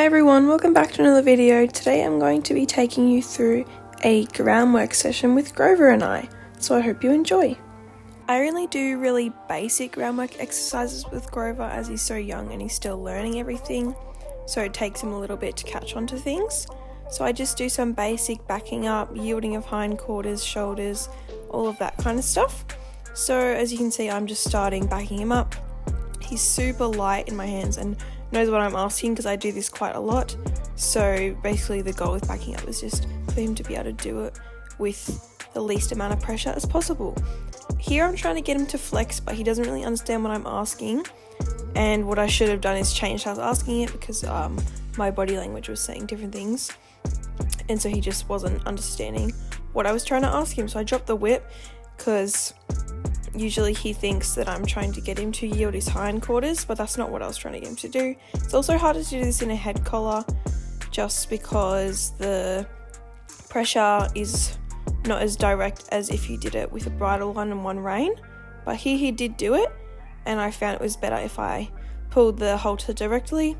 everyone, welcome back to another video. Today I'm going to be taking you through a groundwork session with Grover and I, so I hope you enjoy. I only do really basic groundwork exercises with Grover as he's so young and he's still learning everything, so it takes him a little bit to catch on to things. So I just do some basic backing up, yielding of hindquarters, shoulders, all of that kind of stuff. So as you can see, I'm just starting backing him up. He's super light in my hands and knows what I'm asking because I do this quite a lot. So basically the goal with backing up is just for him to be able to do it with the least amount of pressure as possible. Here I'm trying to get him to flex, but he doesn't really understand what I'm asking. And what I should have done is changed how I was asking it because my body language was saying different things. And so he just wasn't understanding what I was trying to ask him. So I dropped the whip because usually he thinks that I'm trying to get him to yield his hindquarters, but that's not what I was trying to get him to do. It's also harder to do this in a head collar just because the pressure is not as direct as if you did it with a bridle one and one rein. But here he did do it, and I found it was better if I pulled the halter directly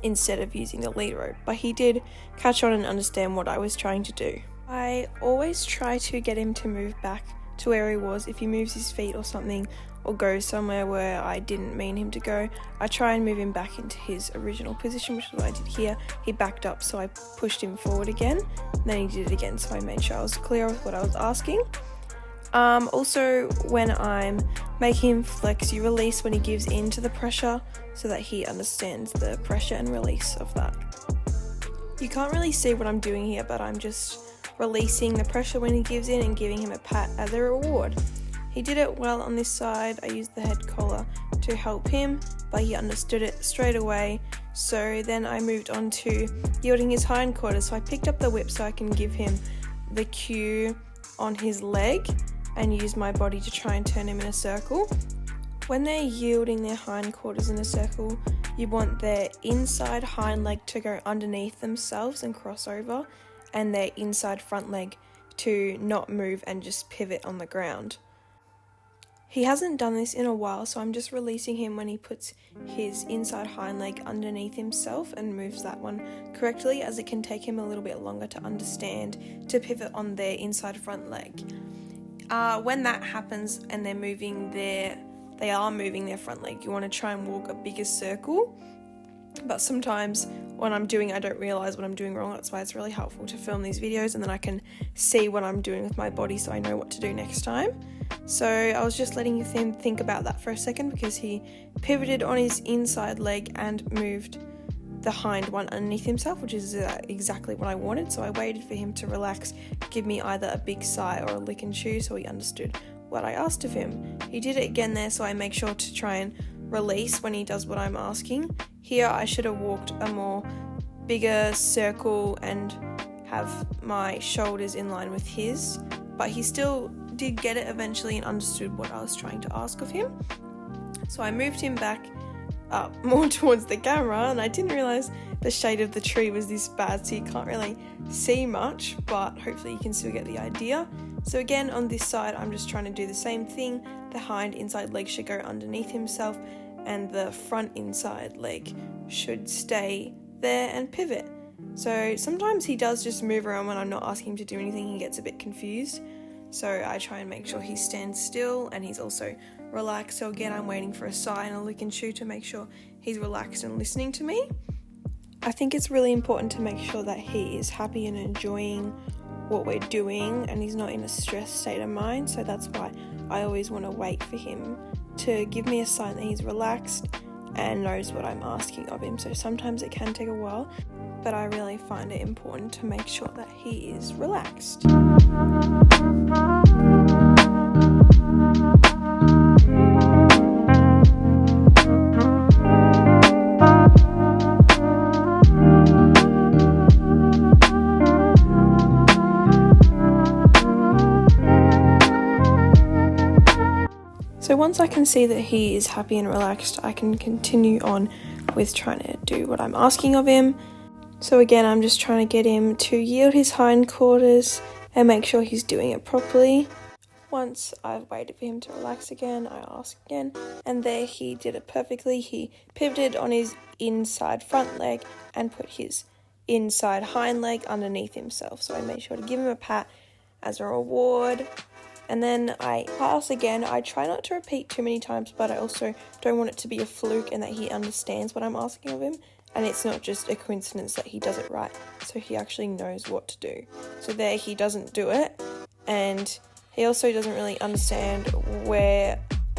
instead of using the lead rope. But he did catch on and understand what I was trying to do. I always try to get him to move back to where he was. If he moves his feet or something or goes somewhere where I didn't mean him to go, I try and move him back into his original position, which is what I did here. He backed up, so I pushed him forward again, and then he did it again, so I made sure I was clear with what I was asking. Also, when I'm making him flex, you release when he gives in to the pressure so that he understands the pressure and release of that. You can't really see what I'm doing here, but I'm just releasing the pressure when he gives in and giving him a pat as a reward. He did it well on this side. I used the head collar to help him, but he understood it straight away. So then I moved on to yielding his hindquarters. So I picked up the whip so I can give him the cue on his leg and use my body to try and turn him in a circle. When they're yielding their hindquarters in a circle, you want their inside hind leg to go underneath themselves and cross over, and their inside front leg to not move and just pivot on the ground. He hasn't done this in a while, so I'm just releasing him when he puts his inside hind leg underneath himself and moves that one correctly, as it can take him a little bit longer to understand to pivot on their inside front leg. When that happens and they are moving their front leg, you want to try and walk a bigger circle. But sometimes when I'm doing, I don't realize what I'm doing wrong. That's why it's really helpful to film these videos, and then I can see what I'm doing with my body so I know what to do next time. So I was just letting you think about that for a second because he pivoted on his inside leg and moved the hind one underneath himself, which is exactly what I wanted. So I waited for him to relax, give me either a big sigh or a lick and chew so he understood what I asked of him. He did it again there, so I make sure to try and release when he does what I'm asking. Here I should have walked a more bigger circle and have my shoulders in line with his, but he still did get it eventually and understood what I was trying to ask of him. So I moved him back up more towards the camera, and I didn't realize the shade of the tree was this bad, so you can't really see much, but hopefully you can still get the idea. So again, on this side, I'm just trying to do the same thing. The hind inside leg should go underneath himself, and the front inside leg should stay there and pivot. So sometimes he does just move around when I'm not asking him to do anything. He gets a bit confused. So I try and make sure he stands still and he's also relaxed. So again, I'm waiting for a sigh and a lick and chew to make sure he's relaxed and listening to me. I think it's really important to make sure that he is happy and enjoying what we're doing and he's not in a stressed state of mind. So that's why I always want to wait for him to give me a sign that he's relaxed and knows what I'm asking of him. So sometimes it can take a while, but I really find it important to make sure that he is relaxed. So once I can see that he is happy and relaxed, I can continue on with trying to do what I'm asking of him. So again, I'm just trying to get him to yield his hindquarters and make sure he's doing it properly. Once I've waited for him to relax again, I ask again, and there he did it perfectly. He pivoted on his inside front leg and put his inside hind leg underneath himself. So I made sure to give him a pat as a reward. And then I pass again. I try not to repeat too many times, but I also don't want it to be a fluke and that he understands what I'm asking of him. And it's not just a coincidence that he does it right. So he actually knows what to do. So there he doesn't do it. And he also doesn't really understand where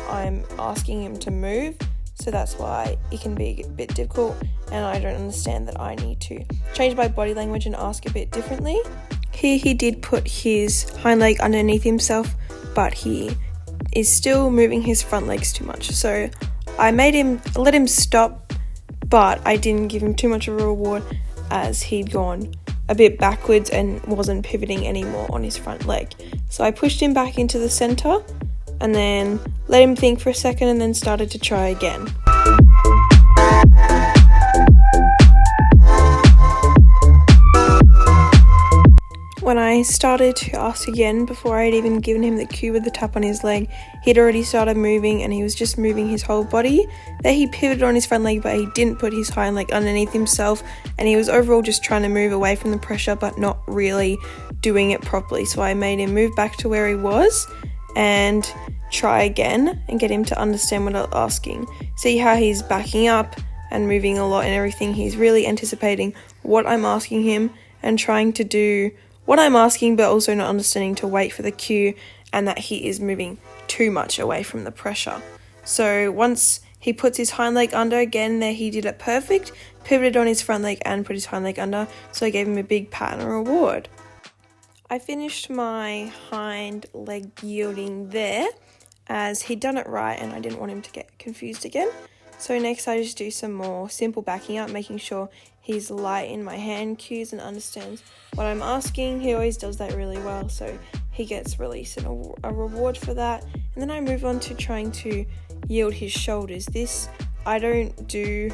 I'm asking him to move. So that's why it can be a bit difficult. And I don't understand that I need to change my body language and ask a bit differently. Here he did put his hind leg underneath himself, but he is still moving his front legs too much. So I let him stop, but I didn't give him too much of a reward as he'd gone a bit backwards and wasn't pivoting anymore on his front leg. So I pushed him back into the center and then let him think for a second and then started to try again. When I started to ask again, before I had even given him the cue with the tap on his leg, he'd already started moving and he was just moving his whole body. There he pivoted on his front leg, but he didn't put his hind leg underneath himself, and he was overall just trying to move away from the pressure but not really doing it properly. So I made him move back to where he was and try again and get him to understand what I was asking. See how he's backing up and moving a lot and everything. He's really anticipating what I'm asking him and trying to do what I'm asking, but also not understanding to wait for the cue and that he is moving too much away from the pressure. So once he puts his hind leg under again, there he did it perfect, pivoted on his front leg and put his hind leg under, so I gave him a big pat and a reward. I finished my hind leg yielding there as he'd done it right and I didn't want him to get confused again. So next I just do some more simple backing up, making sure he's light in my hand cues and understands what I'm asking. He always does that really well, so he gets release and a reward for that. And then I move on to trying to yield his shoulders. This I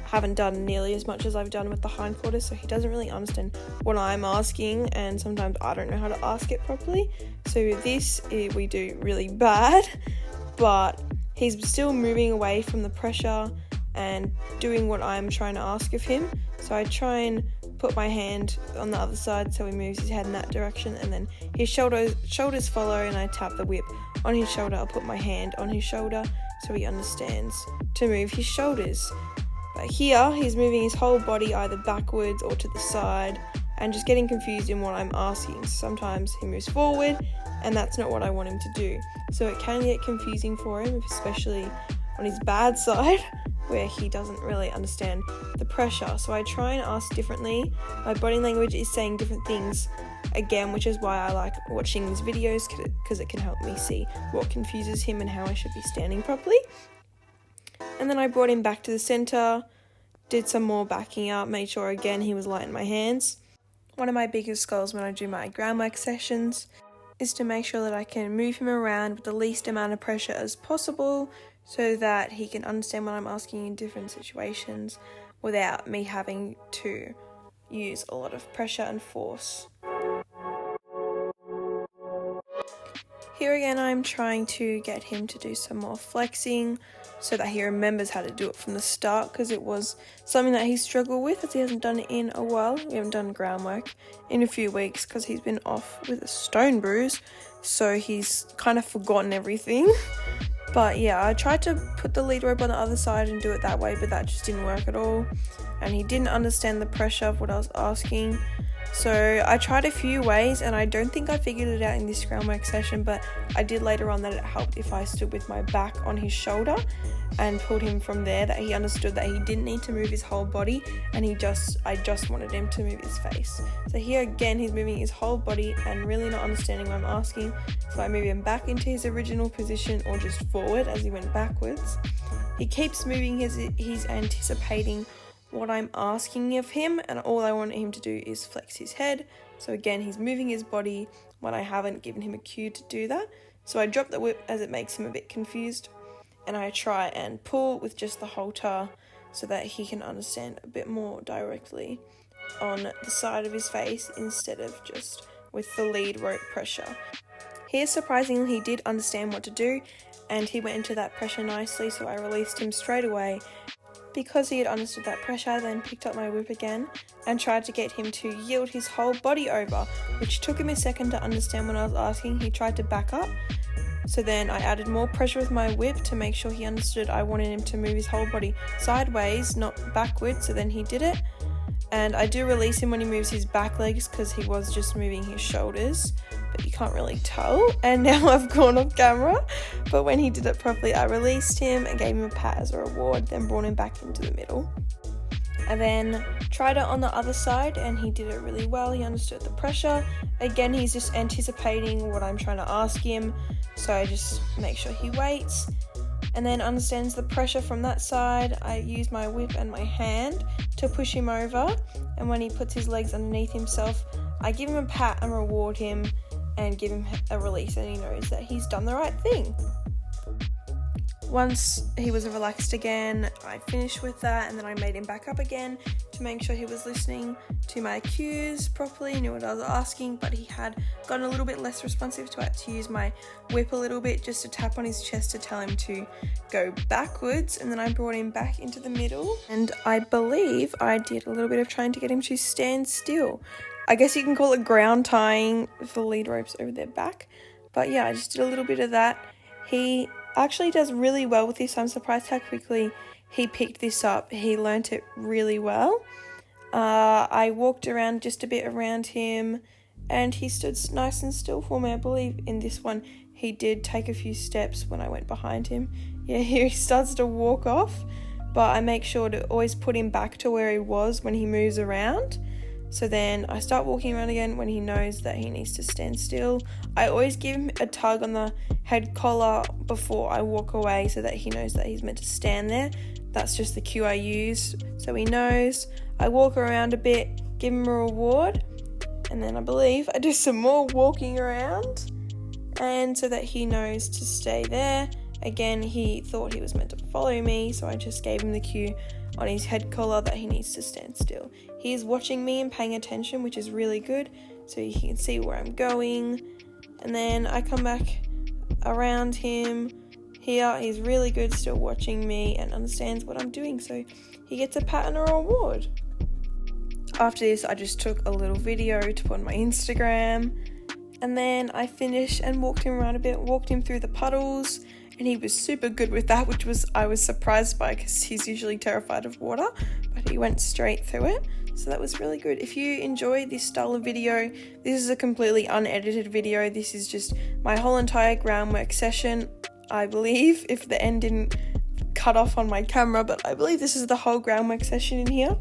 haven't done nearly as much as I've done with the hindquarters, so he doesn't really understand what I'm asking, and sometimes I don't know how to ask it properly. So this we do really bad, but he's still moving away from the pressure and doing what I'm trying to ask of him. So I try and put my hand on the other side so he moves his head in that direction, and then his shoulders follow and I tap the whip on his shoulder. I'll put my hand on his shoulder so he understands to move his shoulders. But here he's moving his whole body either backwards or to the side and just getting confused in what I'm asking. Sometimes he moves forward and that's not what I want him to do. So it can get confusing for him, especially on his bad side where he doesn't really understand the pressure. So I try and ask differently. My body language is saying different things again, which is why I like watching these videos, because it can help me see what confuses him and how I should be standing properly. And then I brought him back to the center, did some more backing up, made sure again he was light in my hands. One of my biggest goals when I do my groundwork sessions is to make sure that I can move him around with the least amount of pressure as possible so that he can understand what I'm asking in different situations without me having to use a lot of pressure and force. Here again, I'm trying to get him to do some more flexing so that he remembers how to do it from the start, because it was something that he struggled with as he hasn't done it in a while. We haven't done groundwork in a few weeks because he's been off with a stone bruise, so he's kind of forgotten everything. But yeah, I tried to put the lead rope on the other side and do it that way, but that just didn't work at all. And he didn't understand the pressure of what I was asking. So I tried a few ways and I don't think I figured it out in this groundwork session, but I did later on that it helped if I stood with my back on his shoulder and pulled him from there, that he understood that he didn't need to move his whole body and I just wanted him to move his face. So here again, he's moving his whole body and really not understanding what I'm asking. So I move him back into his original position or just forward as he went backwards. He keeps moving, he's anticipating what I'm asking of him, and all I want him to do is flex his head. So again, he's moving his body when I haven't given him a cue to do that. So I drop the whip as it makes him a bit confused, and I try and pull with just the halter so that he can understand a bit more directly on the side of his face instead of just with the lead rope pressure. Here, surprisingly, he did understand what to do, and he went into that pressure nicely, so I released him straight away. Because he had understood that pressure, I then picked up my whip again and tried to get him to yield his whole body over, which took him a second to understand when I was asking. He tried to back up, so then I added more pressure with my whip to make sure he understood I wanted him to move his whole body sideways, not backwards, so then he did it. And I do release him when he moves his back legs because he was just moving his shoulders, but you can't really tell. And now I've gone off camera, but when he did it properly, I released him and gave him a pat as a reward, then brought him back into the middle. I then tried it on the other side and he did it really well. He understood the pressure. Again, he's just anticipating what I'm trying to ask him, so I just make sure he waits and then understands the pressure from that side. I use my whip and my hand to push him over, and when he puts his legs underneath himself, I give him a pat and reward him and give him a release, and he knows that he's done the right thing. Once he was relaxed again, I finished with that, and then I made him back up again to make sure he was listening to my cues properly, knew what I was asking, but he had gotten a little bit less responsive, so I had to use my whip a little bit just to tap on his chest to tell him to go backwards, and then I brought him back into the middle, and I believe I did a little bit of trying to get him to stand still. I guess you can call it ground tying with the lead ropes over their back, but yeah, I just did a little bit of that. He actually does really well with this. I'm surprised how quickly he picked this up. He learnt it really well. I walked around just a bit around him and he stood nice and still for me. I believe in this one he did take a few steps when I went behind him. Yeah, here he starts to walk off, but I make sure to always put him back to where he was when he moves around. So then I start walking around again when he knows that he needs to stand still. I always give him a tug on the head collar before I walk away so that he knows that he's meant to stand there. That's just the cue I use so he knows. I walk around a bit, give him a reward, and then I believe I do some more walking around, and so that he knows to stay there. Again, he thought he was meant to follow me, so I just gave him the cue on his head collar that he needs to stand still. He is watching me and paying attention, which is really good, so he can see where I'm going. And then I come back around him. Here, he's really good, still watching me and understands what I'm doing, so he gets a pat and a reward. After this, I just took a little video to put on my Instagram, and then I finished and walked him around a bit, walked him through the puddles, and he was super good with that, which I was surprised by because he's usually terrified of water, but he went straight through it. So that was really good. If you enjoy this style of video, this is a completely unedited video. This is just my whole entire groundwork session, I believe, if the end didn't cut off on my camera, but I believe this is the whole groundwork session in here.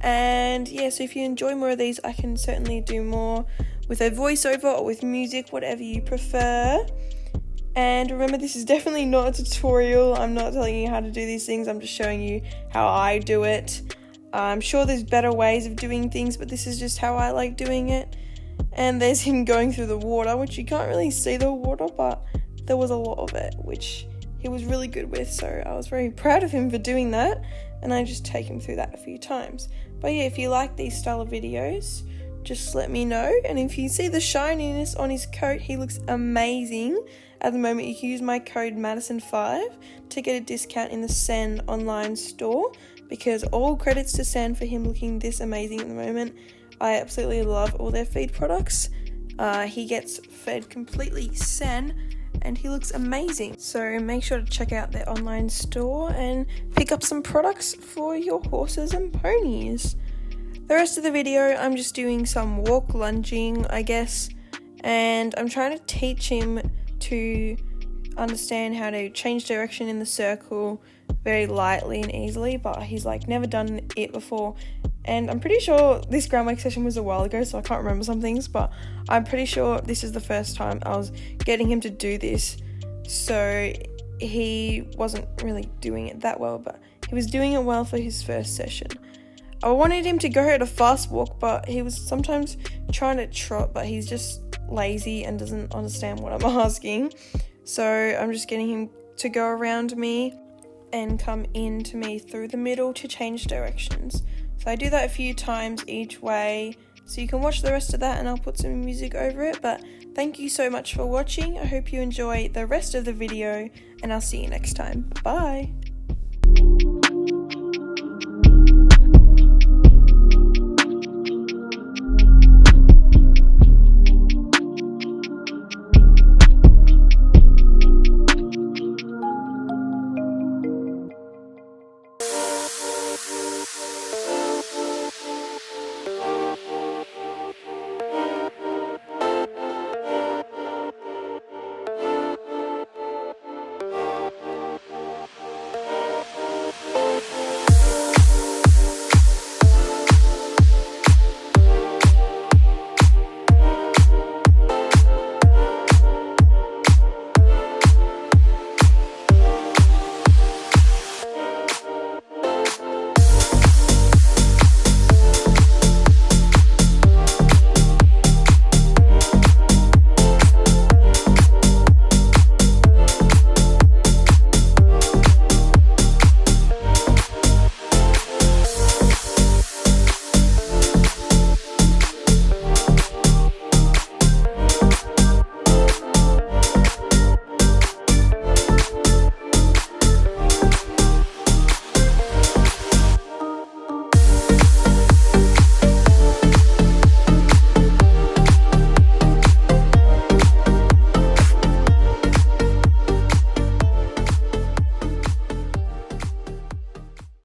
And yeah, so if you enjoy more of these, I can certainly do more with a voiceover or with music, whatever you prefer. And remember, this is definitely not a tutorial. I'm not telling you how to do these things. I'm just showing you how I do it. I'm sure there's better ways of doing things, but this is just how I like doing it. And there's him going through the water, which you can't really see the water, but there was a lot of it, which he was really good with. So I was very proud of him for doing that. And I just take him through that a few times. But yeah, if you like these style of videos, just let me know. And if you see the shininess on his coat, he looks amazing. At the moment, you can use my code Madison5 to get a discount in the Sen online store, because all credits to Sen for him looking this amazing at the moment. I absolutely love all their feed products. He gets fed completely Sen and he looks amazing. So make sure to check out their online store and pick up some products for your horses and ponies. The rest of the video, I'm just doing some walk lunging, I guess, and I'm trying to teach him to understand how to change direction in the circle very lightly and easily, but he's like never done it before. And I'm pretty sure this groundwork session was a while ago, so I can't remember some things, but I'm pretty sure this is the first time I was getting him to do this. So he wasn't really doing it that well, but he was doing it well for his first session. I wanted him to go at a fast walk, but he was sometimes trying to trot, but he's just lazy and doesn't understand what I'm asking. So I'm just getting him to go around me and come into me through the middle to change directions. So I do that a few times each way, so you can watch the rest of that and I'll put some music over it, but Thank you so much for watching. I hope you enjoy the rest of the video, and I'll see you next time. Bye!